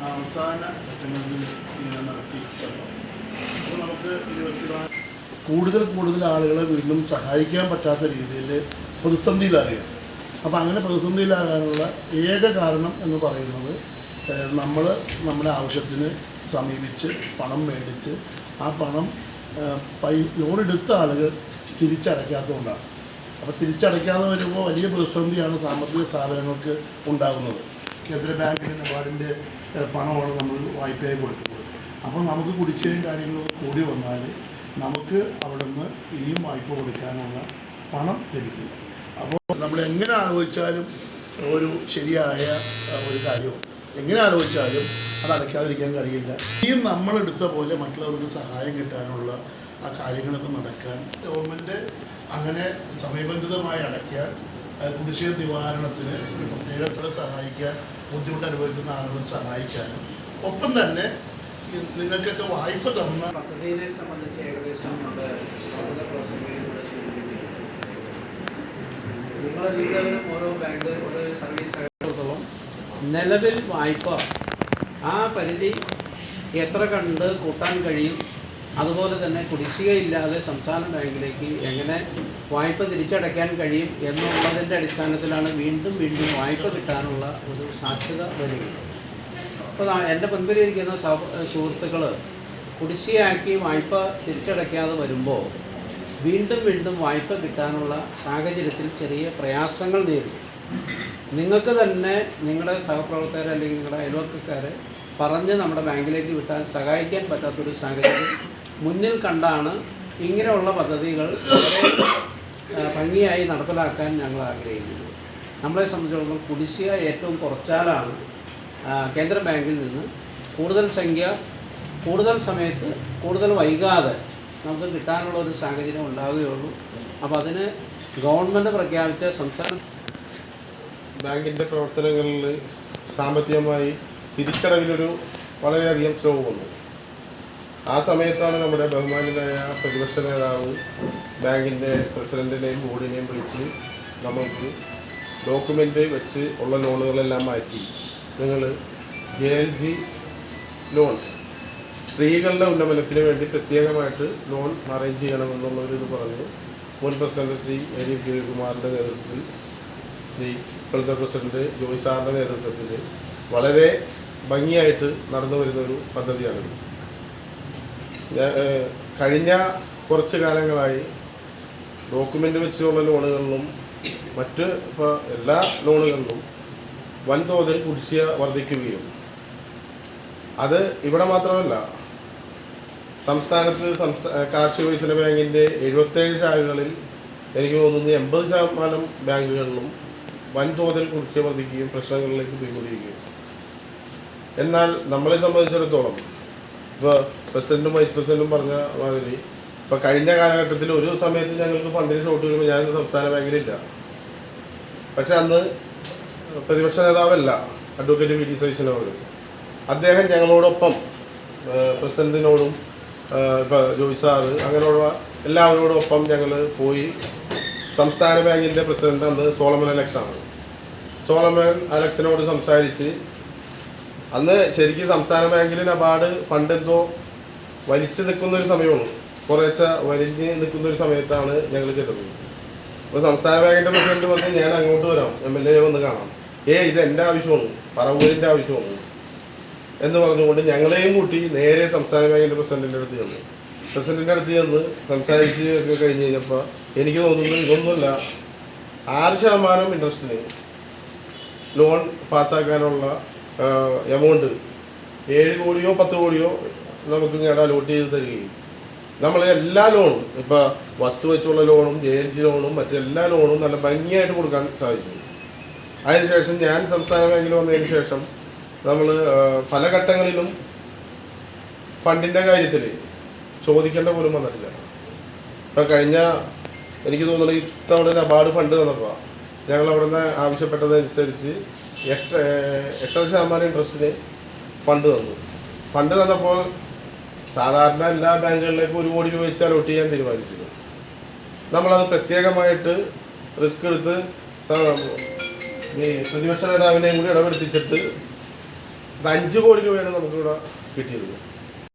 അവസാന ഘട്ടങ്ങളിൽ ഇങ്ങനെ നടത്തി. അപ്പോൾ നമുക്ക് കൂടുതൽ ആളുകളെ വീണ്ടും സഹായിക്കാൻ പറ്റാത്ത രീതിയിൽ പ്രതിസന്ധിയിലാകുക. അപ്പോൾ അങ്ങനെ പ്രതിസന്ധിയിലാകാനുള്ള ഏക കാരണം എന്ന് പറയുന്നത് നമ്മൾ നമ്മുടെ ആവശ്യത്തിന് സമീപിച്ച് പണം മേടിച്ച് ആ പണം ലോൺ എടുത്ത ആളുകൾ തിരിച്ചടയ്ക്കാത്തതുകൊണ്ടാണ്. അപ്പോൾ തിരിച്ചടയ്ക്കാതെ വരുമ്പോൾ വലിയ പ്രതിസന്ധിയാണ് സാമ്പത്തിക സ്ഥാപനങ്ങൾക്ക് ഉണ്ടാകുന്നത്. കേന്ദ്ര ബാങ്കിൻ്റെ നബാർഡിൻ്റെ പണമാണ് നമ്മൾ വായ്പയായി കൊടുക്കുന്നത്. അപ്പോൾ നമുക്ക് കുടിശ്ശികയും കാര്യങ്ങളൊക്കെ കൂടി വന്നാൽ നമുക്ക് അവിടെ നിന്ന് ഇനിയും വായ്പ കൊടുക്കാനുള്ള പണം ലഭിക്കില്ല. അപ്പോൾ നമ്മൾ എങ്ങനെ ആലോചിച്ചാലും ഒരു ശരിയായ ഒരു കാര്യവും എങ്ങനെ ആലോചിച്ചാലും അത് അടയ്ക്കാതിരിക്കാൻ കഴിയില്ല. ഇനിയും നമ്മളെടുത്ത പോലെ മറ്റുള്ളവർക്ക് സഹായം കിട്ടാനുള്ള ആ കാര്യങ്ങളൊക്കെ നടക്കാൻ ഗവൺമെൻറ് അങ്ങനെ സമയബന്ധിതമായി അടയ്ക്കാൻ കുടിശ്ശിക നിവാരണത്തിന് ഒരു പ്രത്യേക സ്ഥലം സഹായിക്കാൻ ബുദ്ധിമുട്ട് അനുഭവിക്കുന്ന ആളുകളെ സഹായിക്കാനും ഒപ്പം തന്നെ നിങ്ങൾക്കൊക്കെ വായ്പ തന്ന പദ്ധതിയെ സംബന്ധിച്ച് ഏകദേശം നിങ്ങളുടെ ലീഗലിനും ഓരോ ബാങ്ക് ഓരോ സർവീസ് സഹകരണത്തോളം നിലവിൽ വായ്പ ആ പരിധി എത്ര കണ്ട് കൂട്ടാൻ കഴിയും, അതുപോലെ തന്നെ കുടിശ്ശികയില്ലാതെ സംസ്ഥാന ബാങ്കിലേക്ക് എങ്ങനെ വായ്പ തിരിച്ചടയ്ക്കാൻ കഴിയും എന്നുള്ളതിൻ്റെ അടിസ്ഥാനത്തിലാണ് വീണ്ടും വായ്പ കിട്ടാനുള്ള ഒരു സാധ്യത വരികയും. അപ്പോൾ എൻ്റെ മുൻപിലിരിക്കുന്ന സുഹൃത്തുക്കൾ കുടിശ്ശികയാക്കി വായ്പ തിരിച്ചടയ്ക്കാതെ വരുമ്പോൾ വീണ്ടും വായ്പ കിട്ടാനുള്ള സാഹചര്യത്തിൽ ചെറിയ പ്രയാസങ്ങൾ നേരിടും. നിങ്ങൾക്ക് തന്നെ നിങ്ങളുടെ സഹപ്രവർത്തകരെ അല്ലെങ്കിൽ നിങ്ങളുടെ അയൽവക്കക്കാരെ പറഞ്ഞ് നമ്മുടെ ബാങ്കിലേക്ക് വിട്ടാൽ സഹായിക്കാൻ പറ്റാത്തൊരു സാഹചര്യം മുന്നിൽ കണ്ടാണ് ഇങ്ങനെയുള്ള പദ്ധതികൾ വളരെ ഭംഗിയായി നടപ്പിലാക്കാൻ ഞങ്ങൾ ആഗ്രഹിക്കുന്നത്. നമ്മളെ സംബന്ധിച്ചിടത്തോളം കുടിശ്ശിക ഏറ്റവും കുറച്ചാലാണ് കേന്ദ്ര ബാങ്കിൽ നിന്ന് കൂടുതൽ സമയത്ത് കൂടുതൽ വൈകാതെ നമുക്ക് കിട്ടാനുള്ള ഒരു സാഹചര്യം ഉണ്ടാവുകയുള്ളൂ. അപ്പോൾ അതിന് ഗവൺമെൻറ് പ്രഖ്യാപിച്ച സംസ്ഥാന ബാങ്കിൻ്റെ പ്രവർത്തനങ്ങളിൽ സാമ്പത്തികമായി തിരിച്ചടവിലൊരു വളരെയധികം സ്ലോ വന്നു. ആ സമയത്താണ് നമ്മുടെ ബഹുമാനനായ പ്രതിപക്ഷ നേതാവ് ബാങ്കിൻ്റെ പ്രസിഡൻറ്റിനെയും ബോർഡിനെയും വിളിച്ച് നമ്മൾക്ക് ഡോക്യുമെൻ്റ് വെച്ച് ഉള്ള ലോണുകളെല്ലാം മാറ്റി നിങ്ങൾ JLG ലോൺ സ്ത്രീകളുടെ ഉന്നമനത്തിന് വേണ്ടി പ്രത്യേകമായിട്ട് ലോൺ അറേഞ്ച് ചെയ്യണമെന്നുള്ളൊരിത് പറഞ്ഞു. മുൻ പ്രസിഡന്റ് ശ്രീ ADF ജയകുമാറിൻ്റെ നേതൃത്വത്തിൽ ശ്രീ ഇപ്പോഴത്തെ പ്രസിഡന്റ് ജോയ് സാറിൻ്റെ നേതൃത്വത്തിൽ വളരെ ഭംഗിയായിട്ട് നടന്നു വരുന്നൊരു പദ്ധതിയാണിത്. കഴിഞ്ഞ കുറച്ച് കാലങ്ങളായി ഡോക്യുമെൻ്റ് വെച്ചുള്ള ലോണുകളിലും മറ്റ് ഇപ്പോൾ എല്ലാ ലോണുകളിലും വൻതോതിൽ കുടിശ്ശിക വർദ്ധിക്കുകയും അത് ഇവിടെ മാത്രമല്ല സംസ്ഥാനത്ത് കാർഷിക വികസന ബാങ്കിൻ്റെ 77 ശാഖകളിൽ എനിക്ക് തോന്നുന്നു 80% ബാങ്കുകളിലും വൻതോതിൽ കുടിശ്ശിക വർദ്ധിക്കുകയും പ്രശ്നങ്ങളിലേക്ക് പോയിക്കൊണ്ടിരിക്കുകയും. എന്നാൽ നമ്മളെ സംബന്ധിച്ചിടത്തോളം ഇപ്പോൾ പ്രസിഡന്റും വൈസ് പ്രസിഡന്റും പറഞ്ഞ മാതിരി ഇപ്പോൾ കഴിഞ്ഞ കാലഘട്ടത്തിൽ ഒരു സമയത്ത് ഞങ്ങൾക്ക് ഫണ്ടിന് ഷോർട്ട് വരുമ്പോൾ ഞാൻ സംസ്ഥാന ബാങ്കിലില്ല. പക്ഷെ അന്ന് പ്രതിപക്ഷ നേതാവല്ല അഡ്വക്കേറ്റ് VD സതീശനോട് അദ്ദേഹം ഞങ്ങളോടൊപ്പം പ്രസിഡന്റിനോടും ഇപ്പോൾ ജോയ് സാറ് അങ്ങനെയുള്ള എല്ലാവരോടൊപ്പം ഞങ്ങൾ പോയി സംസ്ഥാന ബാങ്കിൻ്റെ പ്രസിഡന്റ് അന്ന് സോളമൻ അലക്സിനോട് സംസാരിച്ച് അന്ന് ശരിക്കും സംസ്ഥാന ബാങ്കിന് നബാർഡ് ഫണ്ട് എന്തോ വലിച്ചു നിൽക്കുന്നൊരു സമയമാണ്, കുറേശ്ശെ വലിഞ്ഞ് നിൽക്കുന്നൊരു സമയത്താണ് ഞങ്ങൾ ചെല്ലുന്നത്. അപ്പോൾ സംസ്ഥാന ബാങ്കിൻ്റെ പ്രസിഡന്റ് പറഞ്ഞ് ഞാൻ അങ്ങോട്ട് വരാം, MLA വന്ന് കാണാം. ഇത് എൻ്റെ ആവശ്യമാണ്, പറവൂരിൻ്റെ ആവശ്യമാണ് എന്ന് പറഞ്ഞുകൊണ്ട് ഞങ്ങളെയും കൂട്ടി നേരെ സംസ്ഥാന ബാങ്കിൻ്റെ പ്രസിഡന്റിൻ്റെ അടുത്ത് ചെന്നു. പ്രസിഡന്റിൻ്റെ അടുത്ത് ചെന്ന് സംസാരിച്ച് ഒക്കെ കഴിഞ്ഞ് കഴിഞ്ഞപ്പോൾ എനിക്ക് തോന്നുന്നു ഇതൊന്നുമില്ല 6% ഇൻട്രസ്റ്റിന് ലോൺ പാസ്സാക്കാനുള്ള എമൗണ്ട് 7 കോടിയോ 10 കോടിയോ നമുക്ക് ഞാൻ അലോട്ട് ചെയ്ത് തരികയും നമ്മൾ എല്ലാ ലോണും ഇപ്പോൾ വസ്തു വെച്ചുള്ള ലോണും JLG ലോണും മറ്റെല്ലാ ലോണും നല്ല ഭംഗിയായിട്ട് കൊടുക്കാൻ സാധിച്ചു. അതിനുശേഷം ഞാൻ സംസ്ഥാന ബാങ്കിൽ വന്നതിന് ശേഷം നമ്മൾ പല ഘട്ടങ്ങളിലും ഫണ്ടിൻ്റെ കാര്യത്തിൽ ചോദിക്കേണ്ട പോലും വന്നിട്ടില്ല. ഇപ്പം കഴിഞ്ഞ എനിക്ക് തോന്നുന്നത് ഇത്തവണ നബാർഡ് ഫണ്ട് തന്നപ്പോൾ ഞങ്ങൾ അവിടെ നിന്ന് ആവശ്യപ്പെട്ടതനുസരിച്ച് 8% ഇൻട്രസ്റ്റിന് ഫണ്ട് തന്നപ്പോൾ സാധാരണ എല്ലാ ബാങ്കുകളിലേക്കും 1 കോടി രൂപ വെച്ച് അലോട്ട് ചെയ്യാൻ തീരുമാനിച്ചിരുന്നു. നമ്മളത് പ്രത്യേകമായിട്ട് റിസ്ക് എടുത്ത് ഈ പ്രതിപക്ഷ നേതാവിനെയും കൂടി ഇടപെടുത്തിച്ചിട്ട് ഇത് 5 കോടി രൂപയാണ് നമുക്കിവിടെ കിട്ടിയത്.